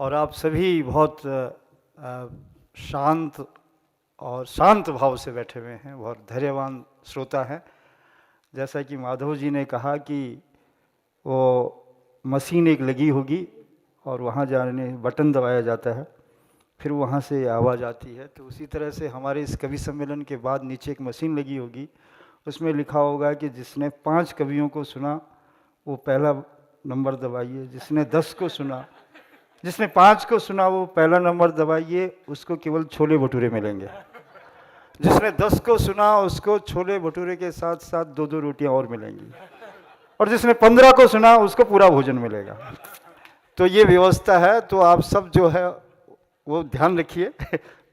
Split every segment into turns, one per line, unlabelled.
और आप सभी बहुत शांत और शांत भाव से बैठे हुए हैं, बहुत धैर्यवान श्रोता हैं। जैसा कि माधव जी ने कहा कि वो मशीन एक लगी होगी और वहाँ जाने बटन दबाया जाता है, फिर वहाँ से आवाज़ आती है। तो उसी तरह से हमारे इस कवि सम्मेलन के बाद नीचे एक मशीन लगी होगी, उसमें लिखा होगा कि जिसने 5 कवियों को सुना वो पहला नंबर दबाइए, जिसने 10 को सुना, जिसने 5 को सुना वो पहला नंबर दबाइए, उसको केवल छोले भटूरे मिलेंगे। जिसने 10 को सुना उसको छोले भटूरे के साथ साथ 2-2 रोटियां और मिलेंगी, और जिसने 15 को सुना उसको पूरा भोजन मिलेगा। तो ये व्यवस्था है, तो आप सब जो है वो ध्यान रखिए,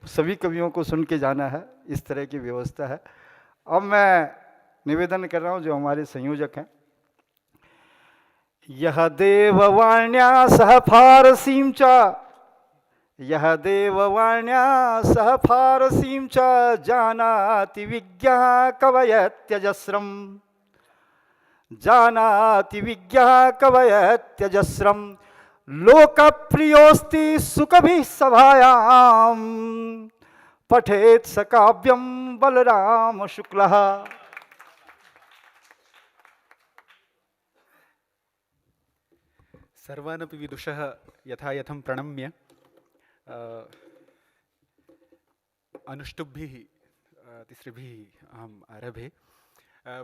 सभी कवियों को सुन के जाना है, इस तरह की व्यवस्था है। अब मैं निवेदन कर रहा हूँ जो हमारे संयोजक हैं। यह देववाण्या सह फारसीं च, यह देववाण्या सह फारसीं च जानाति विज्ञः कवयत्यजस्रम्, जानाति विज्ञः कवयत्यजस्रम्, लोकप्रियोऽस्ति सुकविः सभायां, पठेत् स काव्यं बलराम शुक्लः।
सर्वानपि विदुषः यथा यथं प्रणम्य अनुष्टुप्भिः तिसृभिः अहम् आरभे।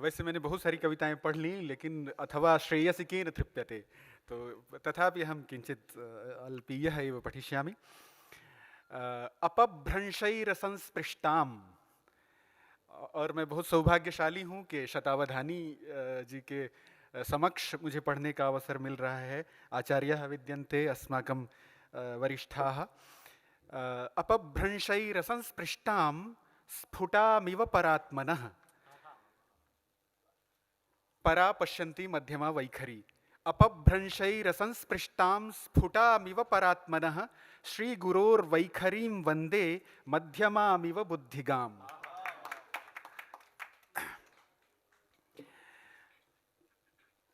वैसे मैंने बहुत सारी कविताएं पढ़ ली, लेकिन अथवा श्रेयसी केन तृप्यते, तो तथापि अहं किञ्चित् अल्पीयः एव पठिष्यामि। अपभ्रंशैरसंस्पृष्टाम्, और मैं बहुत सौभाग्यशाली हूँ कि शतावधानी जी के समक्ष मुझे पढ़ने का अवसर मिल रहा है। आचार्यः विद्यन्ते अस्माकं वरिष्ठाः। अपभ्रंशैरसंस्पृष्टां स्फुटामिव परात्मनः, परा पश्यन्ति मध्यमा वैखरी। अपभ्रंशैरसंस्पृष्टां स्फुटामिव परात्मनः, श्रीगुरोर्वैखरीं वन्दे मध्यमामिव बुद्धिगाम्।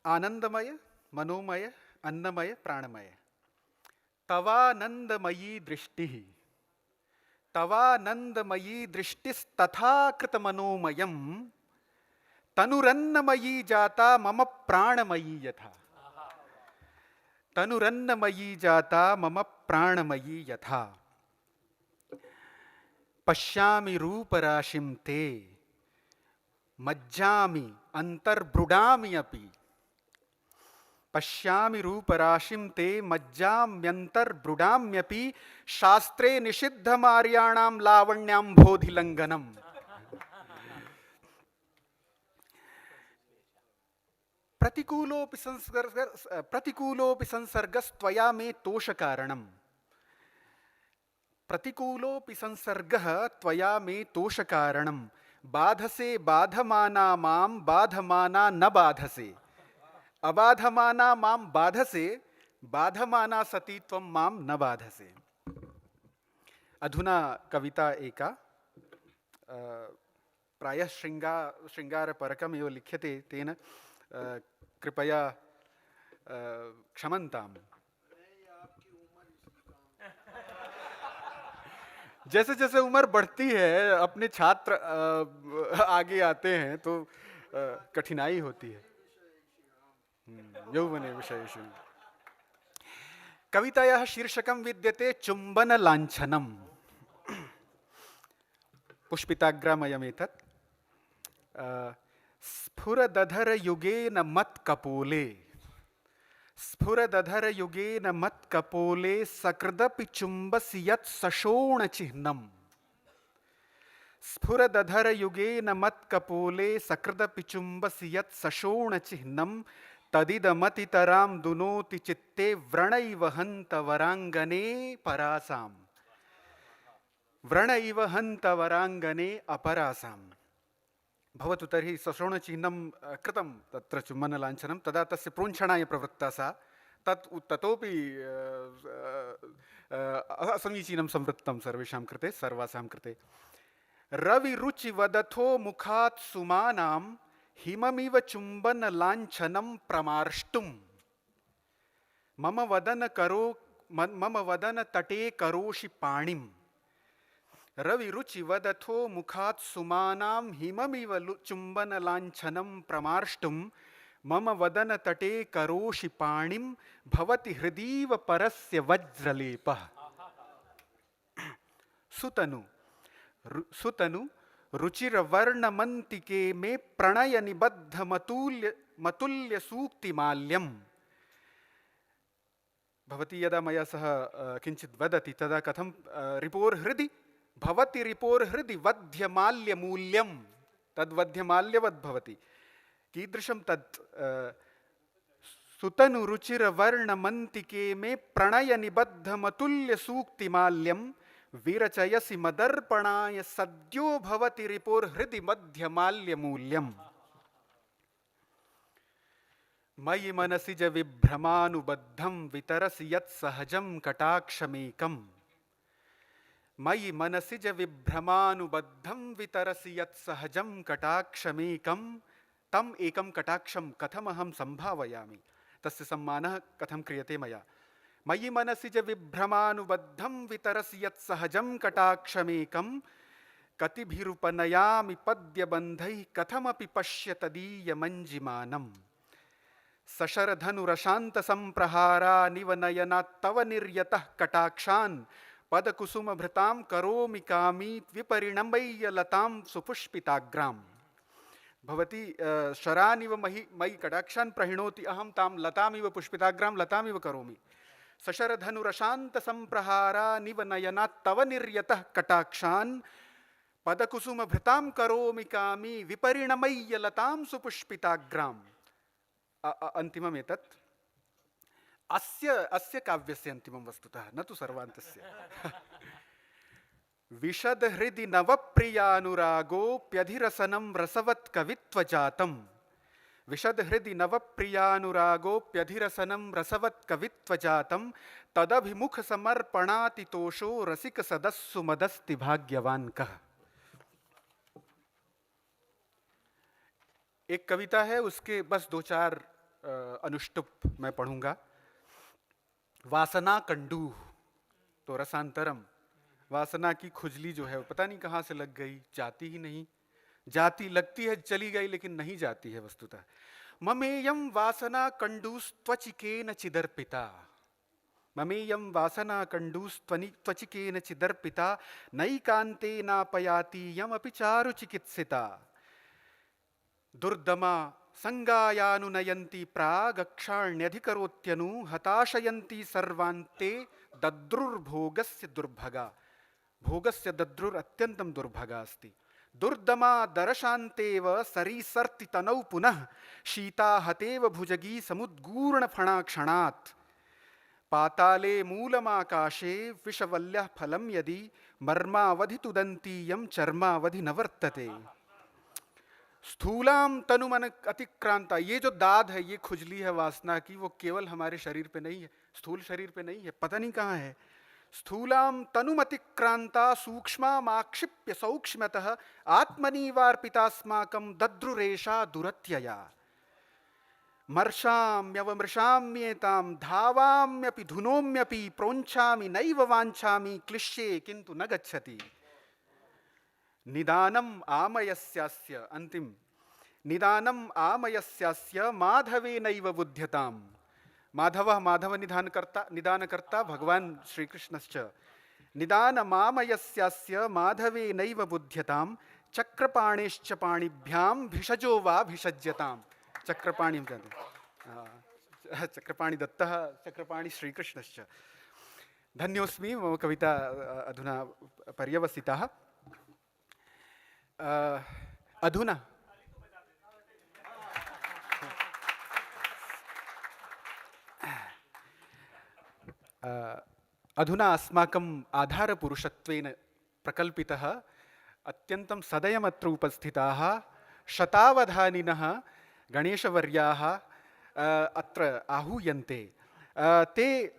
आनंदमय, मनोमय, अन्नमय, प्राणमय, तवानंदमयी दृष्टि, तवानंदमयी दृष्टिस्तथा कृतमनोमयम्, तनुरन्नमयी जाता मम प्राणमयी यथा, तनुरन्नमयी जाता मम प्राणमयी यथा। पश्यामि रूपराशिं ते मज्जामि अंतर्ब्रूडामि अपि, पश्यामि रूपराशिं ते मज्जाम्यन्तर्ब्रूडाम्यपि, शास्त्रे निषिद्धमार्याणां लावण्याम्भोधिलङ्घनम्। प्रतिकूलोऽपि संसर्गस्त्वया मे तोषकारणम्, प्रतिकूलोऽपि संसर्गः त्वया मे तोषकारणम्, बाधसे बाधमाना मां बाधमाना न बाधसे, अबाधमाना मां बाधसे बाधमाना सती त्वं मां न बाधसे। अधुना कविता एका प्रायः श्रृंगारपरकमेव लिख्यते, तेन कृपया क्षमन्ताम्। जैसे जैसे उम्र बढ़ती है, अपने छात्र आगे आते हैं तो कठिनाई होती है। यौवने विषयेषु। कवितायाः शीर्षकं विद्यते चुम्बन लाञ्छनम्। पुष्पिताग्रामयमेतत्। स्फुरदधरयुगेन मत्कपोले, स्फुरदधरयुगेन मत्कपोले सकृदपि चुम्बसि यत् सशोणचिह्नम्, स्फुरदधरयुगेन मत्कपोले सकृदपि चुम्बसि यत् सशोणचिह्नम्, तदिदमतितरां दुनोति चित्ते व्रणैव हन्त वराङ्गने परासाम्, व्रणैव हन्त वराङ्गने अपरासाम्। भवतु तर्हि सशोणचिह्नं कृतं तत्र चुम्बनलाञ्छनं, तदा तस्य प्रोञ्छनाय प्रवृत्ता सा, ततोपि असमीचीनं संवृत्तं सर्वेषां कृते, सर्वासां कृते। रविरुचिवदथो मुखात् सुमानां हिममिव चुम्बन लाञ्छनं प्रमार्ष्टुम्, मम वदन मम वदन तटे करोषि पाणिम रवि रुचि वदथो मुखात् सुमानां हिममिव चुंबन लांछनम प्रमार्ष्टुम मम वदन तटे करोषि पाणिम भवति हृदीव परस्य वज्रलेपः। सुतनु रुचिरवर्णमन्तिके मे प्रणय निबद्ध मतुल्य सूक्तिमाल्यम्। भवती यदा मया सह किञ्चित् वदति तदा कथं रिपोर्हृदि भवति रिपोर्हृदि वध्यमाल्यमूल्यं तद्वध्यमाल्यवद् भवति। कीदृशं तत् सुतनुरुचिरवर्णमन्तिके मे प्रणयनिबद्धमतुल्यसूक्तिमाल्यं विरचयसि मदर्पणाय सद्यो भवति रिपोर्हृदि मध्यमाल्यमूल्यम्। मयि मनसिज विभ्रमानुबद्धं वितरसि यत्सहजं कटाक्षमेकम्। मयि मनसिज विभ्रमानुबद्धं वितरसि यत्सहजं कटाक्षमेकं। तम एकं कटाक्षं कथमहं संभावयामि, तस्य सम्मानः कथं क्रियते मया। मयि मनसिज विभ्रमानुबद्धं वितरसि यत्सहजं कटाक्षमेकं। कतिभिरुपनयामि पद्यबन्धैः कथमपि पश्य तदीयमञ्जिमानम्। सशरधनुरशान्तसम्प्रहारानिव नयनात्तव निर्यतः कटाक्षान् पदकुसुमभृतां करोमि कामीत् विपरिणमय्य लतां सुपुष्पिताग्राम्। भवती शरानिव मयि कटाक्षान् प्रहिणोति, अहं तां लतामिव पुष्पिताग्रां लतामिव करोमि। सशरधनुरशान्तसम्प्रहारानिव नयनात्तव निर्यतः कटाक्षान् पदकुसुमभृतां करोमि कामी विपरिणमय्य लतां सुपुष्पिताग्राम्। अंतिमम् एतत् अस्य काव्यस्य अंतिमं वस्तुतः, न तु सर्वान्तस्य। विशद हृदि नवप्रियानुरागोऽप्यधिरसनं रसवत् कवित्वजातम्। विशद हृदि नवप्रियानुरागोऽप्यधिरसनं रसवत् कवित्वजातम्। तदभिमुख समर्पणातितोषो रसिक सदस्सु मदस्ति भाग्यवान् कः। एक कविता है, उसके बस 2-4 अनुष्टुप मैं पढ़ूंगा। वासना कंडूह, तो रसांतरम, वासना की खुजली जो है पता नहीं कहाँ से लग गई, जाती ही नहीं। जाती लगती है चली गई लेकिन नहीं जाती है वस्तुतः। ममेयं वासना कंडूस्त्वचिकेन चिदर्पिता। ममेयं वासना कंडूस्त्वचिकेन चिदर्पिता नैकान्ते नापयाति यमपि चारु चिकित्सिता। दुर्दमा संगायानुनयन्ति प्रागक्षाण्यधिकरोत्यनु हताशयन्ति सर्वान्ते दद्रुर्भोगस्य दुर्भगा। भोगस्य दद्रुर् अत्यन्तं दुर्भगा अस्ति। दुर्दमा दरशान्तेव सरीसर्ति तनौ पुनः शीता हतेव भुजगी समुद्गूर्णफणाक्षणात्। पाताले मूलमाकाशे विषवल्यः फलं यदि मर्मावधि तुदन्तीयं चर्मावधि न वर्तते। स्थूलाम तनुमन अतिक्रांता, ये जो दाद है, ये खुजली है वासना की, वो केवल हमारे शरीर पे नहीं है, स्थूल शरीर पे नहीं है, पता नहीं कहाँ है। स्थूलाम तनुमतिक्रांता सूक्ष्माक्षिप्य सौक्ष्म्यतः आत्मनीवार्पितास्माकं दद्रुरेषा दुरत्यया। मर्षाम्यवमृषाम्येतां धावाम्यपि धुनोम्यपि प्रोञ्छामि नैव वाञ्छामि क्लिश्ये किन्तु न गच्छति। निदानम आमयस्यास्य, अंतिम, निदानम आमयस्यास्य माधवेनैव बुध्यताम। माधवः माधव निदानकर्ता भगवान श्री कृष्णश्च। निदानमामयस्यास्य माधवेनैव बुध्यताम चक्रपाणेश्च पाणिभ्यां भिषजो वा भिषज्यताम। चक्रपाणि चक्रपाणि दत्तः, चक्रपाणि श्रीकृष्णश्च। धन्योस्मि, मम कविता अधुना पर्यवसिता। अधुना अधुना अस्माकम् आधारपुरुषत्वेन प्रकल्पितः अत्यन्तं सदयमत्र उपस्थिताः शतावधानिनः गणेशवर्याः अत्र आहूयन्ते। ते,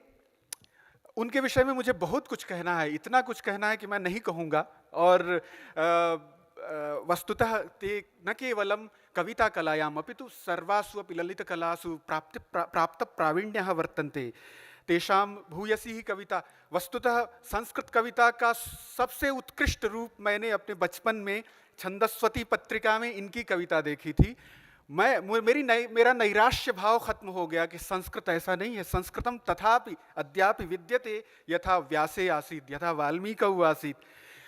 उनके विषय में मुझे बहुत कुछ कहना है, इतना कुछ कहना है कि मैं नहीं कहूँगा। और वस्तुतः ते न केवलं कविता कलायाम् अपि तु सर्वासु अपि ललितकलासु प्राप्त प्रावीण्यः वर्तन्ते। तेषां भूयसी ही कविता। वस्तुतः संस्कृत कविता का सबसे उत्कृष्ट रूप मैंने अपने बचपन में छंदस्वती पत्रिका में इनकी कविता देखी थी। मेरा नैराश्य भाव खत्म हो गया कि संस्कृत ऐसा नहीं है। संस्कृतम तथापि अद्यापि विद्यते यथा व्यासे आसीत् यथा वाल्मीकौ आसीत्।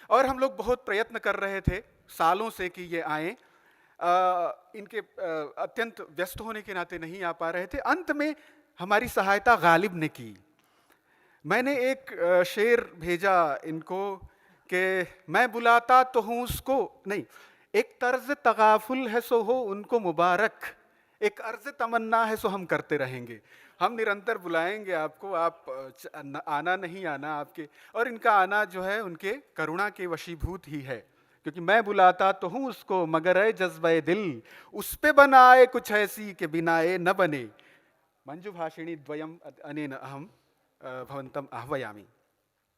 और हम लोग बहुत प्रयत्न कर रहे थे सालों से कि ये आएँ। इनके अत्यंत व्यस्त होने के नाते नहीं आ पा रहे थे। अंत में हमारी सहायता गालिब ने की। मैंने एक शेर भेजा इनको कि मैं बुलाता तो हूँ उसको नहीं, एक तर्ज तगाफुल है सो हो उनको मुबारक, एक अर्ज तमन्ना है सो हम करते रहेंगे। हम निरंतर बुलाएंगे आपको, आप आना नहीं आना आपके। और इनका आना जो है उनके करुणा के वशीभूत ही है, क्योंकि मैं बुलाता तो हूँ उसको मगर है जज्बे दिल उस पे बनाए कुछ ऐसी के बिनाए न बने। मंजु भाषिणी द्वयम अनेन अहम भवन्तम आह्वयामि।